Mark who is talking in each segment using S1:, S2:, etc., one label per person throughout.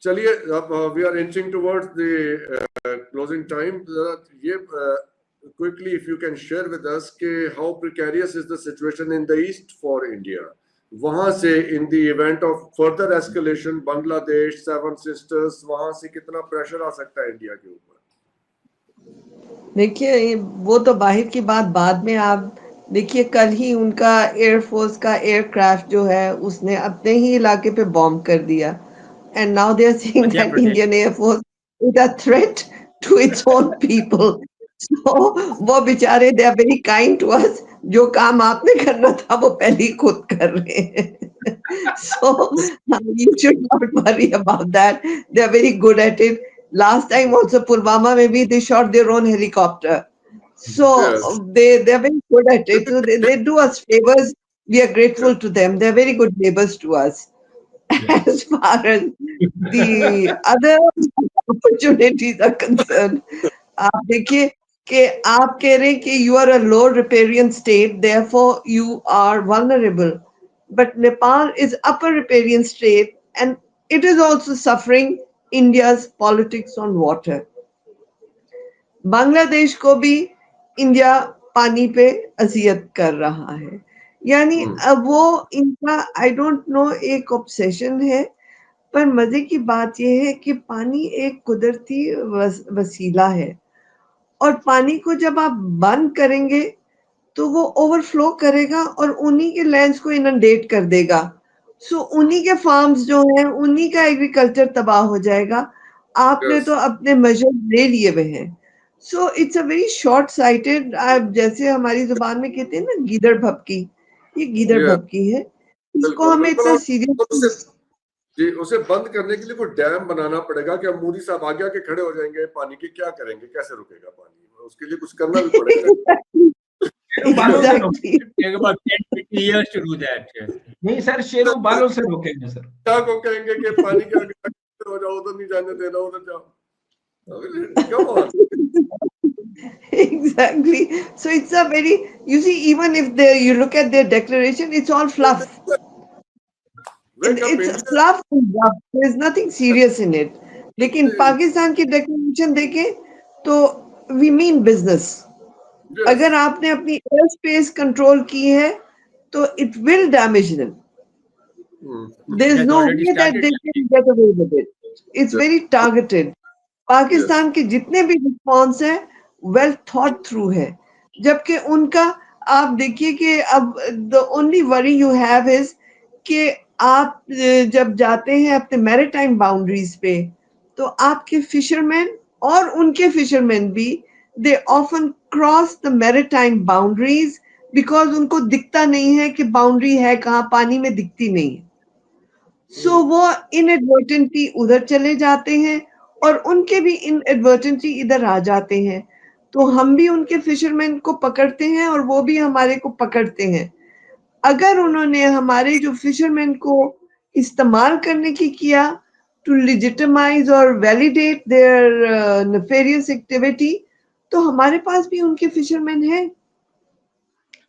S1: चलिए, अब we are inching towards the closing time. ये quickly, if you can share with us कि how precarious is the situation in the east for India, वहां से in the event of further escalation, Bangladesh, seven sisters, वहां से कितना pressure आ सकता है India के ऊपर?
S2: देखिए, वो तो बाहर की बात बाद में। आप देखिए, कल ही उनका एयरफोर्स का एयरक्राफ्ट जो है उसने अपने ही इलाके पे बॉम्ब कर दिया, and now they are saying
S3: Madhya
S2: that
S3: Pradesh.
S2: Indian Air Force is a threat to its own people. So वो बेचारे, they are very kind to us. जो काम आपने करना था वो पहले ही खुद कर रहे हैं। So you should not worry about that. They are very good at it. Last time also Pulwama में भी they shot their own helicopter. So
S1: Yes.
S2: they are very good at it. So they do us favors. We are grateful to them. They are very good neighbors to us. As far as the other opportunities are concerned, आप देखिए कि आप कह रहे हैं कि you are a low riparian state, therefore you are vulnerable. But Nepal is upper riparian state and it is also suffering India's politics on water. Bangladesh को भी इंडिया पानी पे अजियत कर रहा है। यानी अब वो इनका, आई डोंट नो, एक ऑब्सेशन है। पर मजे की बात यह है कि पानी एक कुदरती वसीला है और पानी को जब आप बंद करेंगे तो वो ओवरफ्लो करेगा और उन्हीं के लैंड्स को इनंडेट कर देगा। सो उन्हीं के फार्म्स जो हैं, उन्हीं का एग्रीकल्चर तबाह हो जाएगा। आपने
S1: Yes.
S2: तो अपने मेजर ले लिए हुए हैं। So it's a very short sighted, जैसे हमारी जुबान में कहते हैं ना, गीदड़ भपकी। ये गीदड़
S1: Yeah.
S2: भपकी है, इसको
S1: बिल्कुल
S2: हमें
S1: बिल्कुल।
S2: इतना
S1: और
S2: सीरियस
S1: जी, उसे बंद करने के लिए कोई डैम बनाना पड़ेगा। क्या मोदी साहब आगे आके खड़े हो जाएंगे? पानी की क्या करेंगे? कैसे रुकेगा पानी? उसके लिए कुछ करना भी पड़ेगा।
S3: शेरू बालों से
S2: Exactly.
S3: रोकेंगे, about 10-20 years to do that. नहीं सर, शेरू बालों से रोकेंगे सर।
S1: क्या को कहेंगे कि पानी के आगे खड़े हो जाओ, उधर नहीं जाने देना, उधर जाओ। Come on.
S2: Exactly. So it's a very, you see, even if you look at their declaration, it's all fluff.
S1: Wake up
S2: It's
S1: India.
S2: fluff and rough. There's nothing serious in it. लेकिन पाकिस्तान की declaration देखें तो we mean business.
S1: Yes.
S2: अगर आपने अपनी air space control की है तो it will damage them. There's
S3: It has
S2: no
S3: already
S2: way that
S3: started.
S2: they can get away with it. It's
S1: Yes.
S2: very targeted. Pakistan के जितने भी रिस्पॉन्स है वेल थॉट थ्रू है, जबकि उनका, आप देखिए कि अब the only worry you have is कि आप जब जाते हैं अपने मैरीटाइम बाउंड्रीज पे तो आपके फिशरमैन और उनके फिशरमैन भी, they often cross the maritime boundaries because उनको दिखता नहीं है कि बाउंड्री है कहाँ, पानी में दिखती नहीं है। सो वो इनएडवर्टेंटली उधर चले जाते हैं और उनके भी इनएडवर्टेंटली इधर आ जाते हैं। तो हम भी उनके फिशरमैन को पकड़ते हैं और वो भी हमारे को पकड़ते हैं। अगर उन्होंने हमारे जो फिशरमैन को इस्तेमाल करने की किया टू लेजिटिमाइज और वैलिडेट देयर नेफेरियस एक्टिविटी, तो हमारे पास भी उनके फिशरमैन हैं।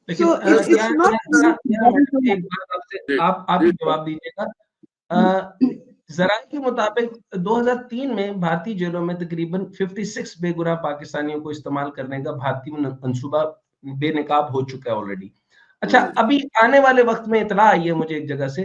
S3: लेकिन
S2: So it's not
S3: एक बात आपसे, आप ही जवाब दीजिएगा। जरा के मुताबिक 2003 में भारतीय जेलों में तकरीबन 56 बेगुनाह पाकिस्तानियों को इस्तेमाल करने का भारतीय मंसूबा बेनकाब हो चुका है ऑलरेडी। अच्छा, अभी आने वाले वक्त में इतला आई है मुझे एक जगह से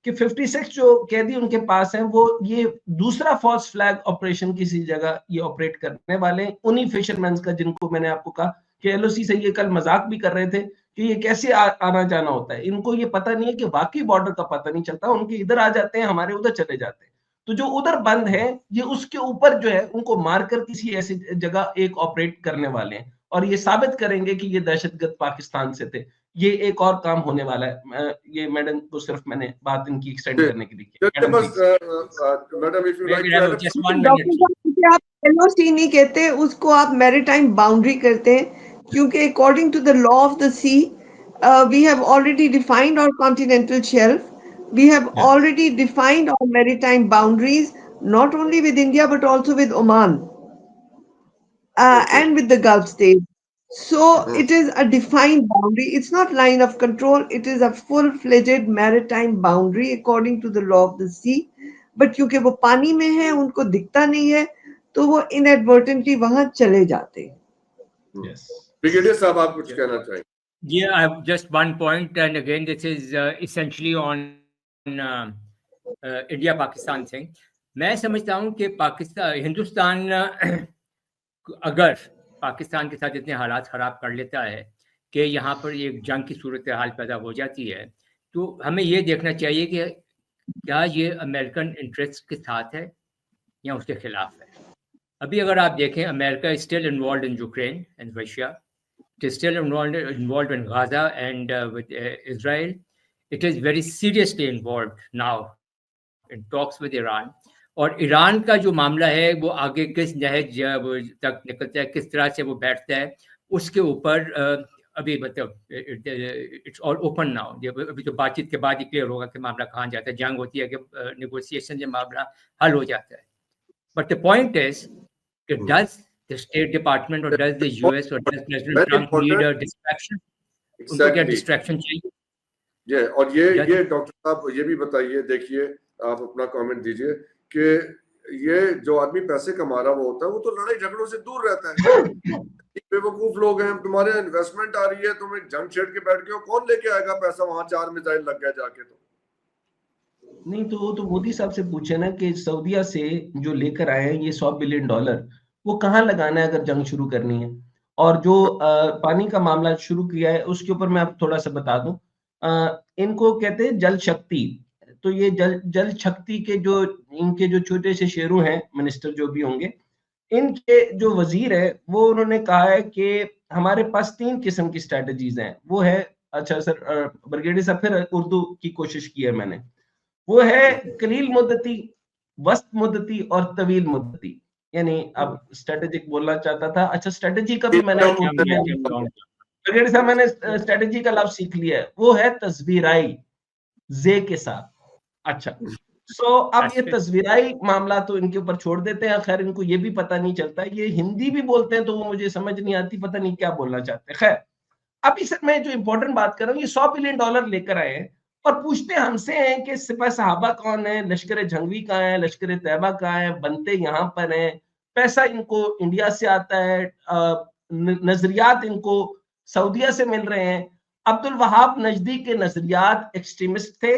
S3: कि 56 जो कैदी उनके पास हैं वो ये दूसरा फॉल्स फ्लैग ऑपरेशन किसी जगह ये ऑपरेट करने वाले उन्हीं फिशरमैन का, जिनको मैंने आपको कहा कि एलओसी से ये कल मजाक भी कर रहे थे कि ये कैसे आना जाना होता है। इनको ये पता नहीं है कि वाकई बॉर्डर का पता नहीं चलता, उनके इधर आ जाते हैं, हमारे उधर चले जाते हैं। तो जो उधर बंद है ये उसके ऊपर जो है उनको मारकर किसी ऐसी जगह एक ऑपरेट करने वाले हैं और ये साबित करेंगे कि ये दहशतगर्द पाकिस्तान से थे। ये एक और काम होने वाला है। ये मैडम को सिर्फ मैंने बात इनकी एक्सटेंड करने के लिए किया।
S1: Madam, if you like to add
S3: Just 1 minute.
S2: आप एलओसी नहीं कहते, उसको आप मैरीटाइम बाउंड्री कहते हैं, क्योंकि according to the law of the sea we have already defined our continental shelf. We have already defined our maritime boundaries, not only with India but also with Oman and with the Gulf states. So it is a defined boundary. It's not line of control. It is a full-fledged maritime boundary according to the law of the sea. But क्योंकि वो पानी में है, उनको दिखता नहीं है, तो वो इनएडवर्टेंटली वहां चले जाते हैं।
S1: ब्रिगेडियर साहब, आप कुछ कहना चाहेंगे?
S4: Yeah, I have just one point, and again, this is essentially on India-Pakistan thing. मैं समझता हूँ कि हिंदुस्तान अगर पाकिस्तान के साथ इतने हालात ख़राब कर लेता है कि यहाँ पर एक जंग की सूरत हाल पैदा हो जाती है, तो हमें ये देखना चाहिए कि क्या ये अमेरिकन इंटरेस्ट के साथ है या उसके खिलाफ है। अभी अगर आप देखें, America is still involve in Ukraine and Russia, it is still involved in Gaza and with Israel. It is very seriously involved now in talks with Iran. और ईरान का जो मामला है वो आगे किस नहज तक निकलता है, किस तरह से वो बैठता है, उसके ऊपर अभी मतलब इट्स ऑल ओपन नाउ। अभी तो बातचीत के बाद ही क्लियर होगा कि मामला कहाँ जाता है। जंग होती है कि नेगोशिएशन से मामला हल हो जाता है। बट द पॉइंट इज कि does the State Department or does the US or does President Trump need a distraction? उनको क्या distraction चाहिए?
S1: और ये डॉक्टर साहब ये भी बताइए, देखिए आप अपना कमेंट दीजिए कि ये जो आदमी पैसे कमा रहा होता है वो तो लड़ाई झगड़ों से दूर रहता है। बेवकूफ लोग हैं, तुम्हारे इन्वेस्टमेंट आ रही है, तुम एक जंग छेड़ के बैठ गए हो, कौन लेके आएगा पैसा? वहां 4 मिसाइल लग गए जाके। तो
S3: नहीं, तो मोदी साहब से पूछे ना कि सऊदीया से जो लेकर आए हैं ये $100 बिलियन, वो कहाँ लगाना है अगर जंग शुरू करनी है। और जो पानी का मामला शुरू किया है उसके ऊपर मैं आप थोड़ा सा बता दूं। इनको कहते हैं जल शक्ति। तो ये जल शक्ति के जो इनके जो छोटे से शेरू हैं, मिनिस्टर जो भी होंगे, इनके जो वजीर है वो उन्होंने कहा है कि हमारे पास 3 किस्म की स्ट्रेटजीज हैं। वो है, अच्छा सर ब्रिगेडियर साहब फिर उर्दू की कोशिश की है मैंने, वो है कलील मुद्दती, वस्त मुद्दती और तवील मुद्दती। यानी अब स्ट्रेटेजिक बोलना चाहता था, अच्छा स्ट्रेटेजी का भी मैंने ब्रिगेडियर साहब मैंने स्ट्रेटेजी का लफ्ज सीख लिया है, वो है तस्वीराई जे के साथ। अच्छा अब ये तस्वीराई मामला तो इनके ऊपर छोड़ देते हैं। खैर इनको ये भी पता नहीं चलता, ये हिंदी भी बोलते हैं तो वो मुझे समझ नहीं आती, पता नहीं क्या बोलना चाहते हैं। खैर अभी सर मैं जो इंपॉर्टेंट बात कर रहा हूँ, ये $100 बिलियन लेकर आए हैं और पूछते हमसे हैं कि सिपह सहाबा कौन है, लश्कर जंगवी कहाँ है, लश्कर तैयबा कहाँ है, बनते यहाँ पर हैं, पैसा इनको इंडिया से आता है, नजरियात इनको सऊदीया से मिल रहे हैं। अब्दुल वहाब नजदी के नजरियात एक्सट्रीमिस्ट थे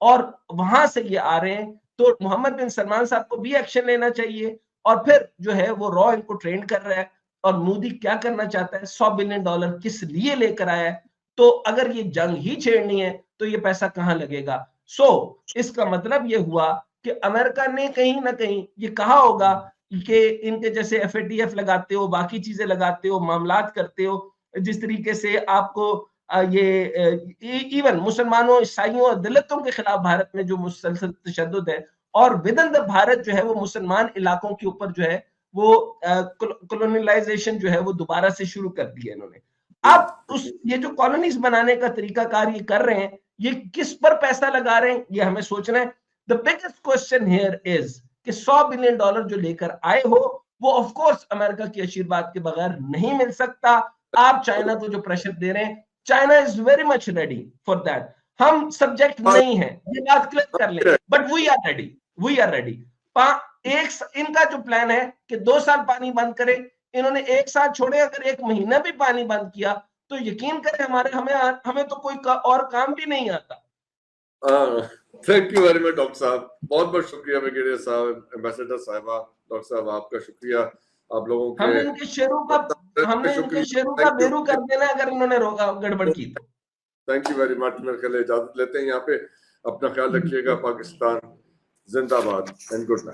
S3: और वहां से ये आ रहे हैं, तो मोहम्मद बिन सलमान साहब को भी एक्शन लेना चाहिए। और फिर जो है वो रॉ इनको ट्रेन कर रहा है। और मोदी क्या करना चाहता है, $100 बिलियन किस लिए लेकर आया है? तो अगर ये जंग ही छेड़नी है तो ये पैसा कहां लगेगा? इसका मतलब ये हुआ कि अमेरिका ने कहीं ना कहीं ये कहा होगा कि इनके जैसे FATF लगाते हो, बाकी चीजें लगाते हो, मामलात करते हो, जिस तरीके से आपको ये इवन मुसलमानों, ईसाइयों और दलितों के खिलाफ भारत में जो मुसलसल तशद्दुद है, और विद इन द भारत जो है वो मुसलमान इलाकों के ऊपर जो है वो कॉलोनियलाइजेशन जो है वो दोबारा से शुरू कर दिया इन्होंने। अब ये जो कॉलोनीज बनाने का तरीकाकार ये कर रहे हैं, ये किस पर पैसा लगा रहे हैं ये हमें सोचना है। The biggest question here is कि $100 बिलियन जो लेकर आए हो वो ऑफ कोर्स अमेरिका की आशीर्वाद के बगैर नहीं मिल सकता। आप चाइना को जो प्रेशर दे रहे हैं, China is very much ready for that. हम सब्जेक्ट नहीं है, ये बात क्लियर कर ले, बट वी आर रेडी। इनका जो प्लान है कि 2 साल पानी बंद करें, इन्होंने 1 साल छोड़े, अगर 1 महीना भी पानी बंद किया तो यकीन करें हमें तो कोई और काम भी नहीं आता।
S1: Thank you very much doctor साहब, बहुत बहुत शुक्रिया ब्रिगेडियर साहब, एम्बेसडर साहिबा, डॉक्टर साहब आपका शुक्रिया। आप लोगों के
S3: हमने इनके शेरों का बेरू कर देना अगर इन्होंने गड़बड़ की तो।
S1: Thank you very much. मेरे ख्याल इजाजत लेते हैं यहाँ पे। अपना ख्याल रखिएगा। पाकिस्तान जिंदाबाद एंड गुड नाइट।